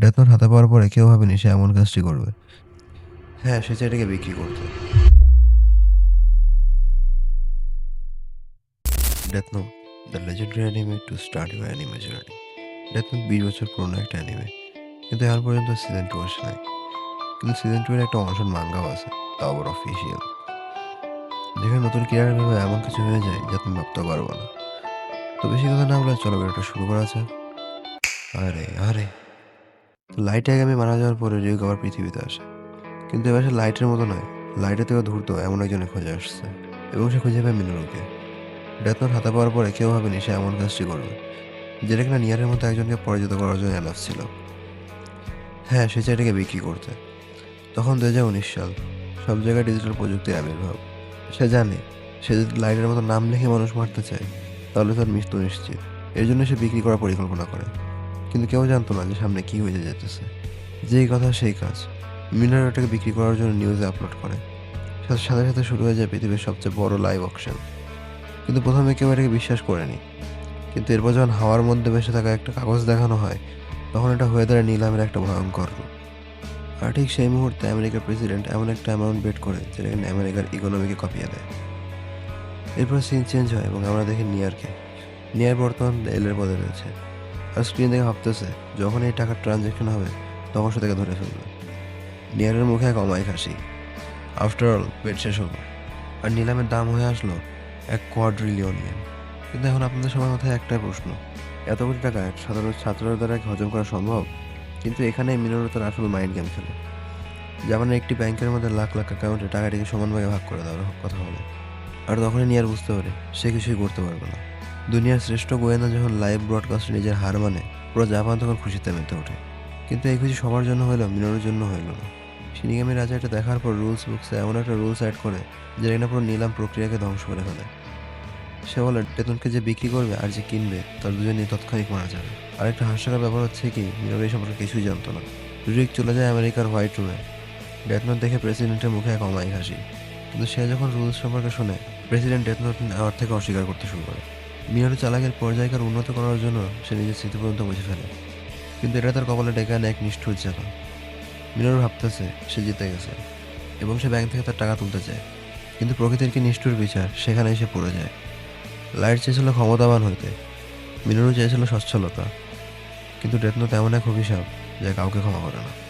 Death note হাতে পাওয়ার পরে কেউ ভাবেনি সে এমন কাজটি করবে। হ্যাঁ, সে চায় এটাকে বিক্রি করতে। Death note, the legendary anime to start your anime journey. Death note 20 বছর পুরনো একটা অ্যানিমে। কিন্তু এখন পর্যন্ত সিজন 2 আসে নাই। কিন্তু সিজন 2 এর একটা অনশন মাঙ্গাও আছে, তাও আবার অফিসিয়াল। যেখানে নতুন ক্রিয়েটর ভেবে এমন কিছু হয়ে যায় যা তুমি ভাবতেও পারবো না। তো বেশি কথা না বলে চলো ভিডিওটা শুরু করা যাক। আরে! তো লাইট আগামী মারা যাওয়ার পরে রিউক আবার পৃথিবীতে আসে। কিন্তু এবার সে লাইটের মতো নয়, লাইটের থেকেও ধূর্ত এমন একজনে খুঁজে আসছে। এবং সে খুঁজে পায় মিনোরুকে। ডেথ নোট হাতে পাওয়ার পরে কেউ ভাবেনি সে এমন কাজটি করবে, যেটা কিনা নিয়ারের মতো একজনকে পরাজিত করার জন্য এনাফ ছিল। হ্যাঁ, সে চায় এটাকে বিক্রি করতে। তখন 2019 সাল। সব জায়গায় ডিজিটাল প্রযুক্তির আবির্ভাব। সে জানে, সে যদি লাইটের মতো নাম লিখে মানুষ মারতে চায়, তাহলে তার মৃত্যু নিশ্চিত। এর জন্য সে বিক্রি করার পরিকল্পনা করে। কিন্তু কেউ জানতো না যে সামনে কি হয়ে যেতেছে। যেই কথা সেই কাজ। মিনার ওটাকে বিক্রি করার জন্য নিউজে আপলোড করে। সাথে সাথে শুরু হয়ে যায় পৃথিবীর সবচেয়ে বড় লাইভ অকশন। কিন্তু প্রথমে কেউ এটাকে বিশ্বাস করেনি। কিন্তু এরপর যখন হাওয়ার মধ্যে ভেসে থাকা একটা কাগজ দেখানো হয়, তখন এটা হয়ে দাঁড়ায় নিলামের একটা ভয়ঙ্কর রূপ। আর ঠিক সেই মুহূর্তে আমেরিকার প্রেসিডেন্ট এমন একটা অ্যামাউন্ট বেট করে যেটা কিনা আমেরিকার ইকোনমিকে কপিয়ে দেয়। এরপর সিন চেঞ্জ হয় এবং আমরা দেখি নিয়ারকে। নিয়ার বর্তমান এলের পদে রয়েছে। আর স্ক্রিন দেখে ভাবতেছে যখন এই টাকার ট্রানজ্যাকশন হবে তখন সে তাকে ধরে ফেলবে। নিয়ারের মুখে এক অমায়িক হাসি। আফটার অল বেট শেষ হলো। আর নিলামের দাম হয়ে আসলো $250 কিন্তু এখন আপনাদের সবার মাথায় একটাই প্রশ্ন, এত কোটি টাকা এক সাধারণ ছাত্রের দ্বারা কি হজম করা সম্ভব? কিন্তু এখানে মিনরো তার আসল মাইন্ড গেম খেলে। জাপানের একটি ব্যাংকের মধ্যে লাখ লাখ অ্যাকাউন্টে টাকাটিকে সমান ভাগে ভাগ করে দেওয়ার কথা বলে। আর তখনই নিয়ার বুঝতে পারে সে কিছুই করতে পারবে না। দুনিয়ার শ্রেষ্ঠ গোয়েন্দা যখন লাইভ ব্রডকাস্টে নিজের হার মানে, পুরো জাপান তখন খুশিতে মেতে ওঠে। কিন্তু এই খুশি সবার জন্য হইলেও মিনরোর জন্য হইল না। শিনিগামি রাজা এটা দেখার পর রুলস বুকসে এমন একটা রুলস অ্যাড করে যেটা কিনা পুরো নিলাম প্রক্রিয়াকে ধ্বংস করে ফেলে। সে বলে টেতনকে যে বিক্রি করবে আর যে কিনবে তার দুজনেই তৎক্ষণিক মারা যাবে। আরেকটা হাস্যকর ব্যাপার হচ্ছে কি, মিনর এই সম্পর্কে কিছুই জানতো না। রিক চলে যায় আমেরিকার হোয়াইট রুমে। ডেথ নোট দেখে প্রেসিডেন্টের মুখে এক অমায়িক হাসি। কিন্তু সে যখন রুলস সম্পর্কে শোনে, প্রেসিডেন্ট ডেথ নোট নেওয়ার থেকে অস্বীকার করতে শুরু করে। মিনরের চালাকের পর্যায়কার উন্নত করার জন্য সে নিজের স্মৃতি পর্যন্ত মুছে ফেলে। কিন্তু এটা তার কপালে ডেকে আনে এক নিষ্ঠুর জ্বালা। মিনর ভাবতেছে সে জিতে গেছে এবং সে ব্যাংক থেকে তার টাকা তুলতে চায়। কিন্তু প্রকৃতির কি নিষ্ঠুর বিচার, সেখানেই সে পড়ে যায়। লাইট চেয়েছিল ক্ষমতাবান হইতে, মিনরও চেয়েছিল সচ্ছলতা। কিন্তু ডেথ নোট এমন এক অভিশাপ যা কাউকে ক্ষমা করে না।